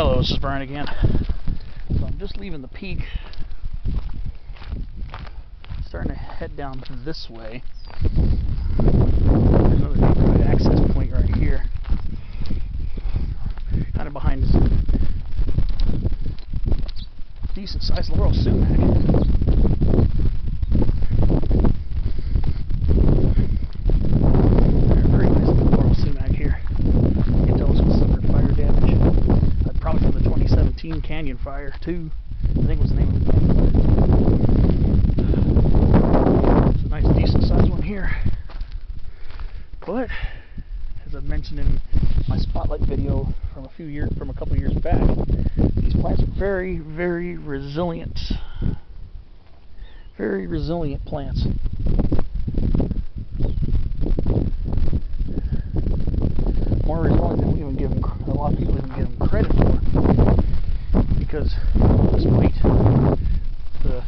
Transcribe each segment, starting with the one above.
Hello, this is Brian again. So I'm just leaving the peak, starting to head down this way. There's another good access point right here, kind of behind this decent sized laurel sumac. Very nice little laurel sumac here. You can tell it's been suffered fire damage. Probably from the 2017 Canyon Fire too, I think was the name of the canyon. It's a nice decent sized one here. But as I mentioned in my spotlight video from a couple years back, these plants are very, very resilient. Very resilient plants. More resilient than we even give them, a lot of people even give them credit for. Because despite the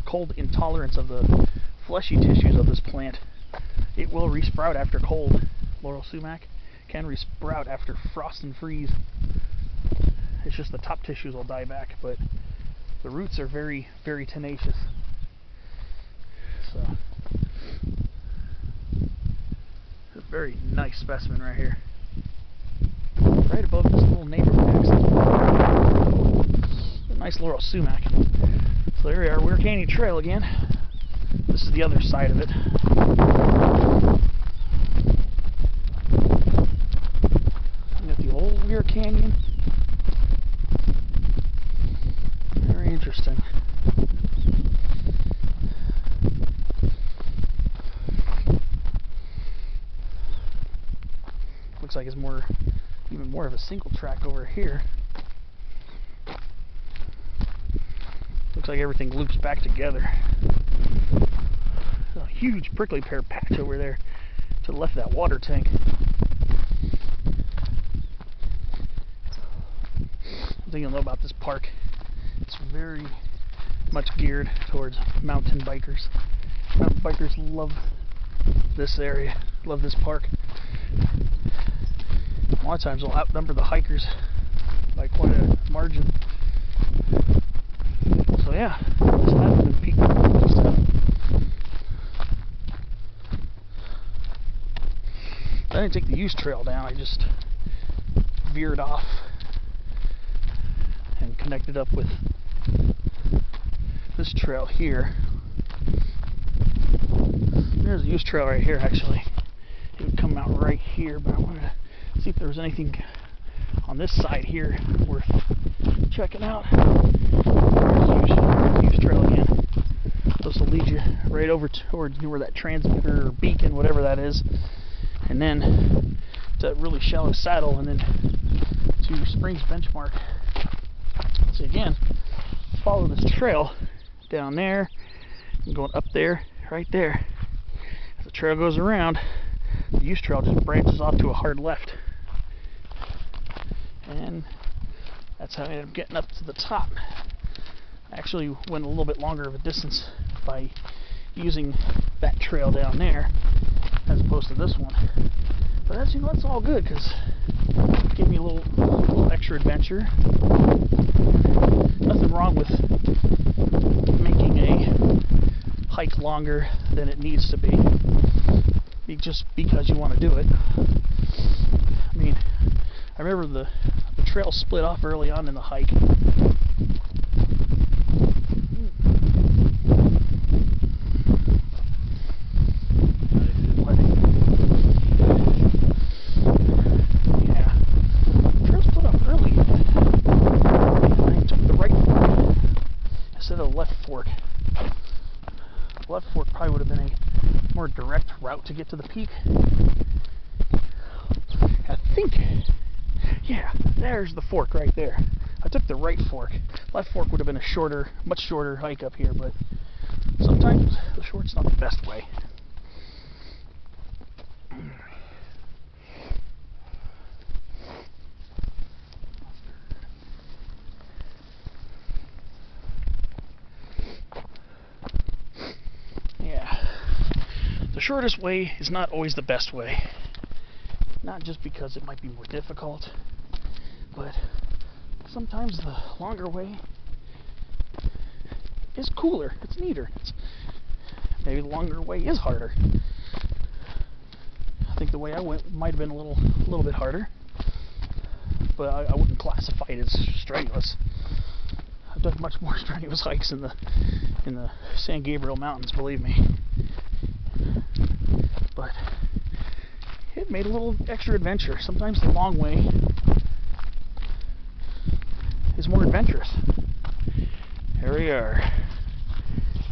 cold intolerance of the fleshy tissues of this plant, it will resprout after cold. Laurel sumac can resprout after frost and freeze. It's just the top tissues will die back, but the roots are very, very tenacious. So, it's a very nice specimen right here. Right above this little neighborhood access. A nice laurel sumac. So there we are, Weir Canyon Trail again. This is the other side of it. We got the old Weir Canyon. Very interesting. Looks like it's even more of a single track over here. Looks like everything loops back together. There's a huge prickly pear patch over there to the left of that water tank. One thing you'll know about this park, it's very much geared towards mountain bikers. Mountain bikers love this area, love this park. A lot of times they'll outnumber the hikers by quite a margin. So yeah, that's that in peak. I didn't take the use trail down, I just veered off and connected up with this trail here. There's a use trail right here actually. It would come out right here, but I wanted to see if there was anything on this side here worth checking out. Use trail again. This will lead you right over towards where that transmitter or beacon, whatever that is, and then to that really shallow saddle, and then to Springs Benchmark. So again, follow this trail down there and going up there, right there. As the trail goes around, the use trail just branches off to a hard left. And that's how I ended up getting up to the top. I actually went a little bit longer of a distance by using that trail down there as opposed to this one. But as you know, it's all good because it gave me a little extra adventure. Nothing wrong with making a hike longer than it needs to be just because you want to do it. I mean, I remember the trail split off early on in the hike. Yeah, the trail split off early. I took the right fork instead of the left fork. The left fork probably would have been a more direct route to get to the peak. I think, yeah, there's the fork right there. I took the right fork. Left fork would have been a shorter, much shorter hike up here, but sometimes the short's not the best way. Yeah, the shortest way is not always the best way. Not just because it might be more difficult, but sometimes the longer way is cooler. It's neater. Maybe the longer way is harder. I think the way I went might have been a little bit harder, but I wouldn't classify it as strenuous. I've done much more strenuous hikes in the San Gabriel Mountains, believe me. But it made a little extra adventure. Sometimes the long way is more adventurous. Here we are.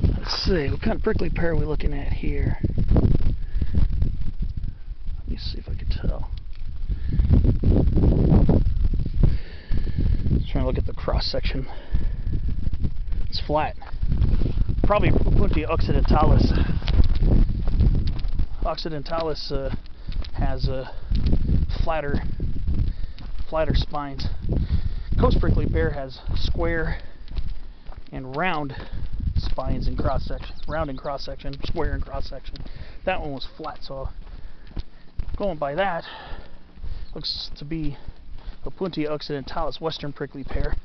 Let's see, what kind of prickly pear are we looking at here? Let me see if I can tell. Just trying to look at the cross section. It's flat. Probably Opuntia occidentalis. Occidentalis has flatter spines. Coast prickly pear has square and round spines in cross section. Round in cross section, square in cross section. That one was flat, so going by that, looks to be Opuntia occidentalis, western prickly pear.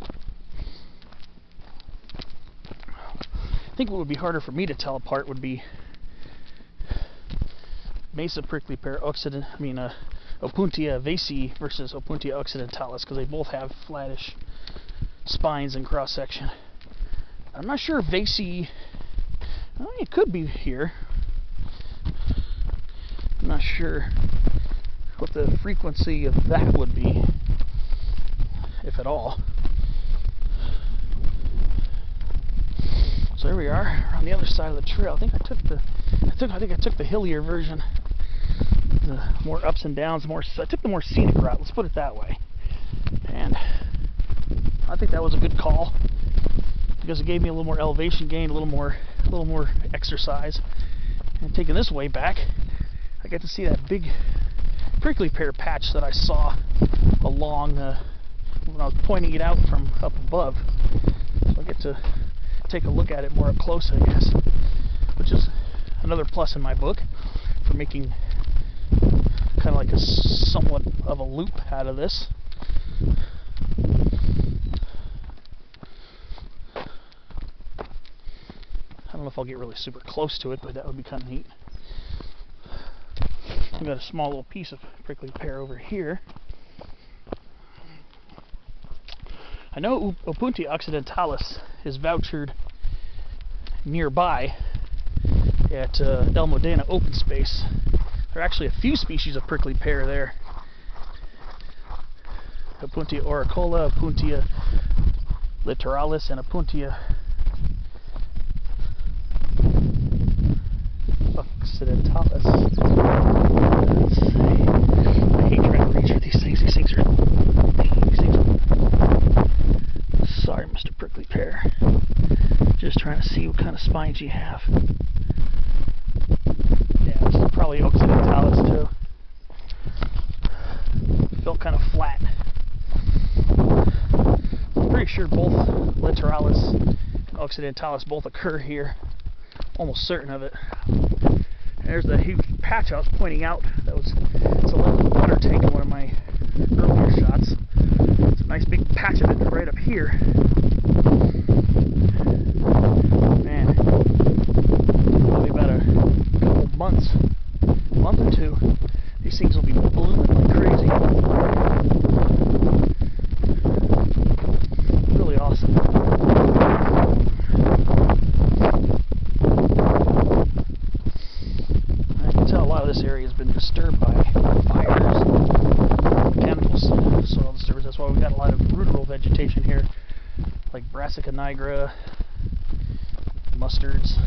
I think what would be harder for me to tell apart would be Mesa prickly pear Opuntia vasii versus Opuntia occidentalis, because they both have flattish spines in cross section. I'm not sure if vasii, it could be here. I'm not sure what the frequency of that would be, if at all. So there we are on the other side of the trail. I think I took the hillier version, the more ups and downs. I took the more scenic route. Let's put it that way. And I think that was a good call because it gave me a little more elevation gain, a little more exercise. And taking this way back, I get to see that big prickly pear patch that I saw along when I was pointing it out from up above. So I get to take a look at it more up close, I guess, which is another plus in my book for making kind of like a somewhat of a loop out of this. I don't know if I'll get really super close to it, but that would be kind of neat. I've got a small little piece of prickly pear over here. I know Opuntia occidentalis is vouchered nearby at El Modena open space. There are actually a few species of prickly pear there. Opuntia auricola, Opuntia littoralis, and Opuntia occidentalis. Let's see. I hate trying to reach for these things. These things are. Sorry, Mr. Prickly Pear. Just trying to see what kind of spines you have. Yeah, this is probably occidentalis too. Felt kind of flat. I'm pretty sure both littoralis and occidentalis both occur here. Almost certain of it. There's the huge patch I was pointing out. It's a little water tank in one of my earlier shots. It's a nice big patch of it right up here. Man, probably about a couple months, a month or two, these things will be blooming like crazy. Really awesome. I can tell a lot of this area has been disturbed by fires, mechanical soil disturbance. That's why we've got a lot of ruderal vegetation here, like Brassica nigra, mustards.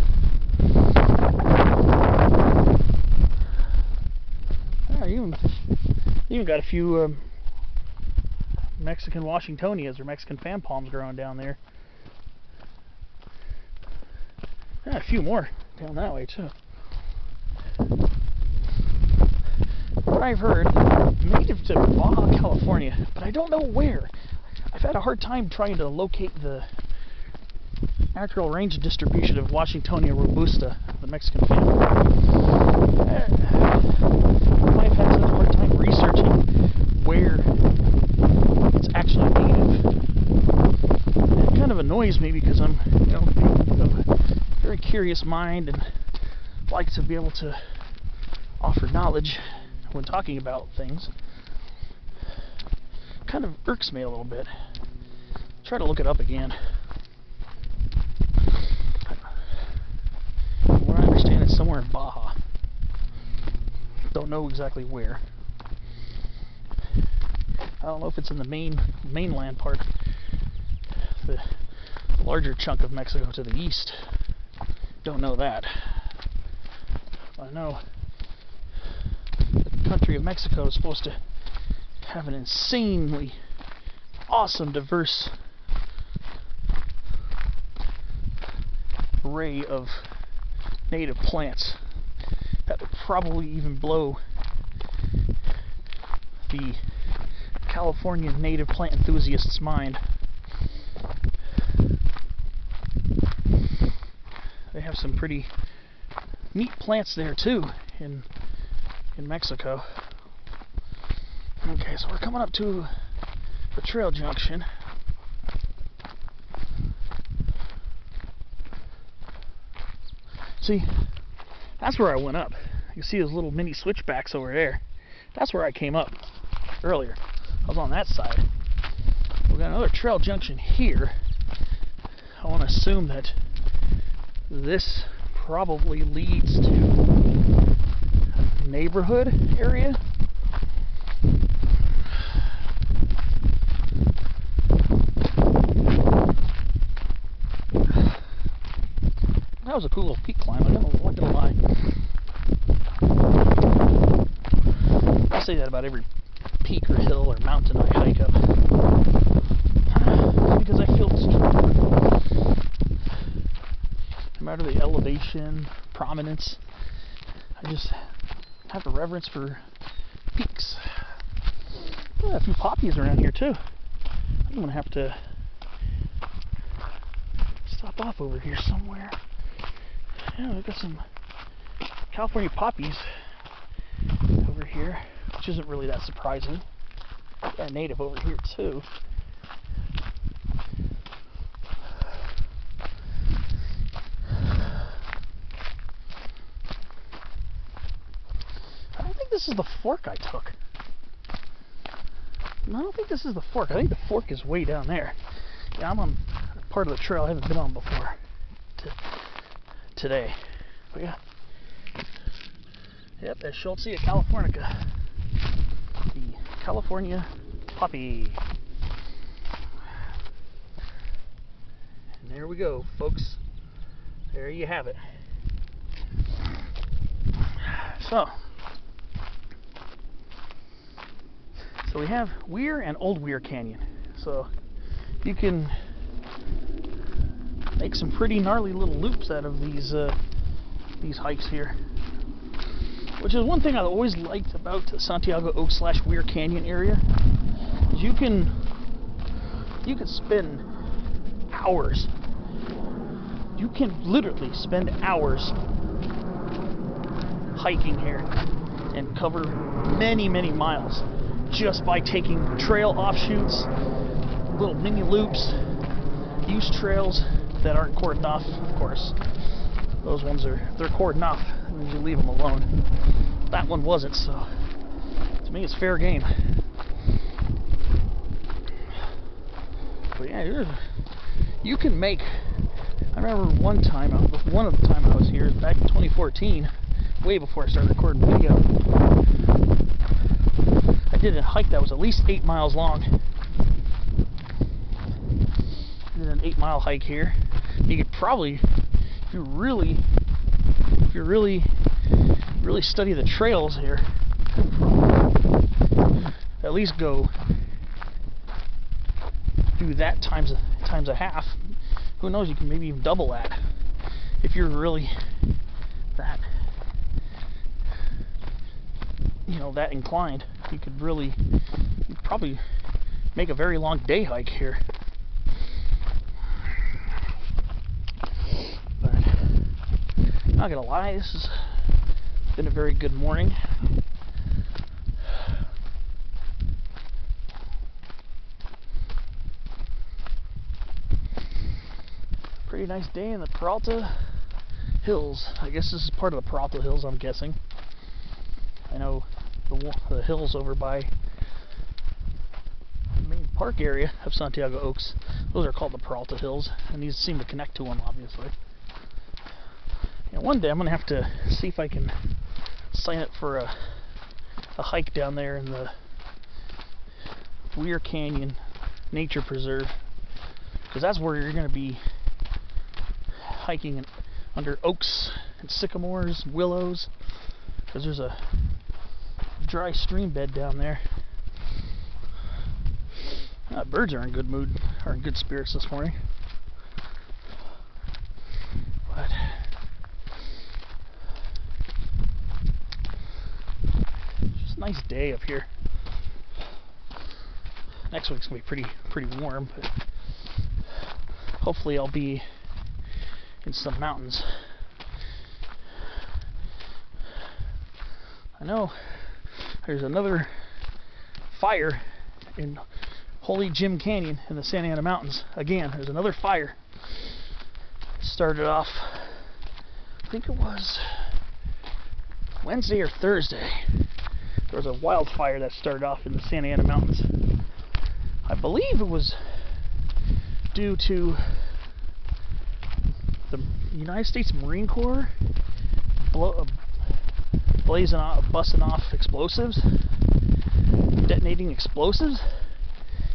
Even got a few Mexican Washingtonias or Mexican fan palms growing down there. A few more down that way too. What I've heard, native to Baja California, but I don't know where. I've had a hard time trying to locate the actual range of distribution of Washingtonia robusta, the Mexican family. I've had such a hard time researching where it's actually native. annoys me because I'm, you know, a very curious mind and like to be able to offer knowledge when talking about things. Kind of irks me a little bit. Try to look it up again. What I understand is somewhere in Baja. Don't know exactly where. I don't know if it's in the mainland part, the larger chunk of Mexico to the east. Don't know that. I know the country of Mexico is supposed to have an insanely awesome, diverse array of native plants that would probably even blow the California native plant enthusiast's mind. They have some pretty neat plants there too in Mexico. Okay, so we're coming up to the trail junction. See, that's where I went up. You see those little mini switchbacks over there. That's where I came up earlier. I was on that side. We've got another trail junction here. I want to assume that this probably leads to a neighborhood area. That was a cool little peak climb, I'm not gonna lie. I say that about every peak or hill or mountain I hike up. Because I feel it's true. No matter the elevation, prominence, I just have a reverence for peaks. A few poppies around here too. I'm gonna have to stop off over here somewhere. Yeah, we've got some California poppies over here, which isn't really that surprising. They're native over here too. I don't think this is the fork I took. No, I don't think this is the fork. I think the fork is way down there. Yeah, I'm on part of the trail I haven't been on before today. But yeah. Yep, that's Schultzia californica. The California poppy. And there we go, folks. There you have it. So we have Weir and Old Weir Canyon. So you can make some pretty gnarly little loops out of these hikes here. Which is one thing I always liked about the Santiago Oaks / Weir Canyon area. Is you can spend hours. You can literally spend hours hiking here and cover many, many miles just by taking trail offshoots, little mini loops, use trails that aren't cordoned off, of course. Those ones they're cordoned off, and you leave them alone. That one wasn't, so to me it's fair game. But yeah, you can make. I remember one of the time I was here back in 2014, way before I started recording video. I did a hike that was at least 8 miles long. I did an 8-mile hike here. You could probably, if you really study the trails here, at least go do that times a half. Who knows? You can maybe even double that if you're really that, that inclined. You'd probably make a very long day hike here. But not gonna lie, this has been a very good morning. Pretty nice day in the Peralta Hills. I guess this is part of the Peralta Hills, I'm guessing. I know the hills over by the main park area of Santiago Oaks, those are called the Peralta Hills, and these seem to connect to them, obviously. And one day I'm going to have to see if I can sign up for a hike down there in the Weir Canyon Nature Preserve, because that's where you're going to be hiking under oaks and sycamores, willows, because there's a dry stream bed down there. Birds are in good mood, are in good spirits this morning. But it's just a nice day up here. Next week's gonna be pretty warm, but hopefully I'll be in some mountains. I know there's another fire in Holy Jim Canyon in the Santa Ana Mountains. Again, there's another fire. It started off, I think it was Wednesday or Thursday. There was a wildfire that started off in the Santa Ana Mountains. I believe it was due to the United States Marine Corps busting off explosives, detonating explosives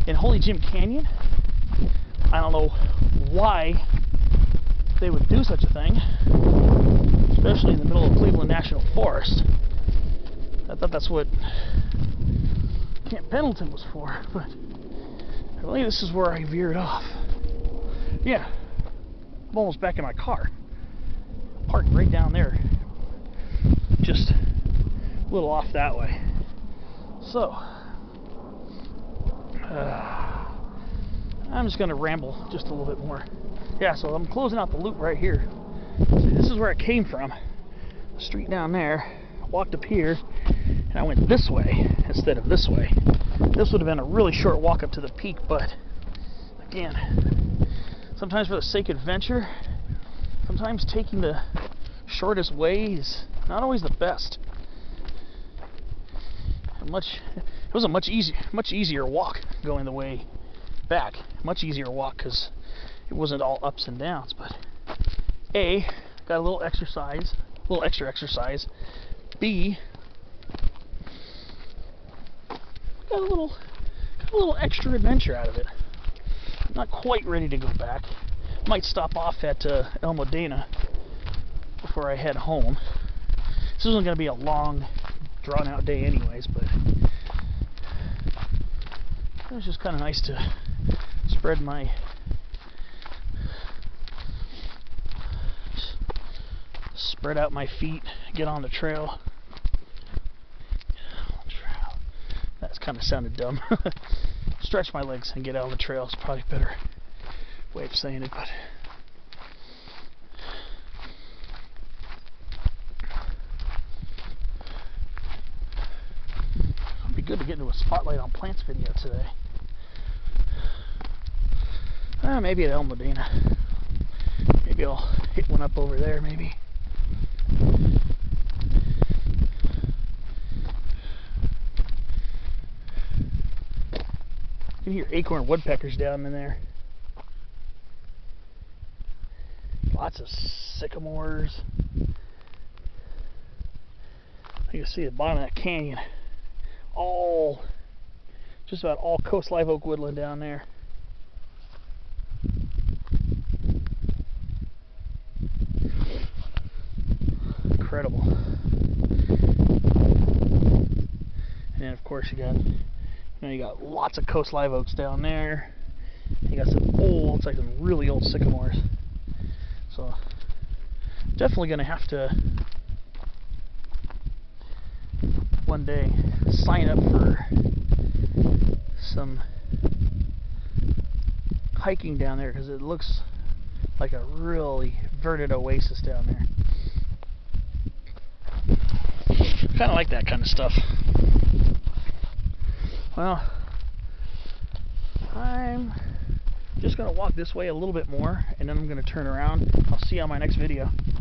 in Holy Jim Canyon. I don't know why they would do such a thing, especially in the middle of Cleveland National Forest. I thought that's what Camp Pendleton was for, but I believe this is where I veered off. Yeah, I'm almost back in my car, parked right down there, just a little off that way. So I'm just going to ramble just a little bit more. Yeah, so I'm closing out the loop right here. See, this is where I came from. The street down there. I walked up here, and I went this way instead of this way. This would have been a really short walk up to the peak, but again, sometimes for the sake of adventure, sometimes taking the shortest way is not always the best. It was a much easier walk going the way back. Much easier walk because it wasn't all ups and downs. But A, got a little exercise, a little extra exercise. B, got a little extra adventure out of it. I'm not quite ready to go back. Might stop off at El Modena before I head home. This isn't going to be a long, drawn-out day anyways, but it was just kind of nice to spread out my feet, get on the trail. That's kind of sounded dumb. Stretch my legs and get out on the trail is probably a better way of saying it, but it'd be good to get into a Spotlight on Plants video today. Maybe at El Modena. Maybe I'll hit one up over there, maybe. You can hear acorn woodpeckers down in there. Lots of sycamores. You can see the bottom of that canyon. Just about all coast live oak woodland down there. Incredible. And then of course you got lots of coast live oaks down there. You got some old, it's like some really old sycamores. So definitely gonna have to one day sign up for some hiking down there, because it looks like a really verdant oasis down there. Kind of like that kind of stuff. Well, I'm just just going to walk this way a little bit more, and then I'm going to turn around. I'll see you on my next video.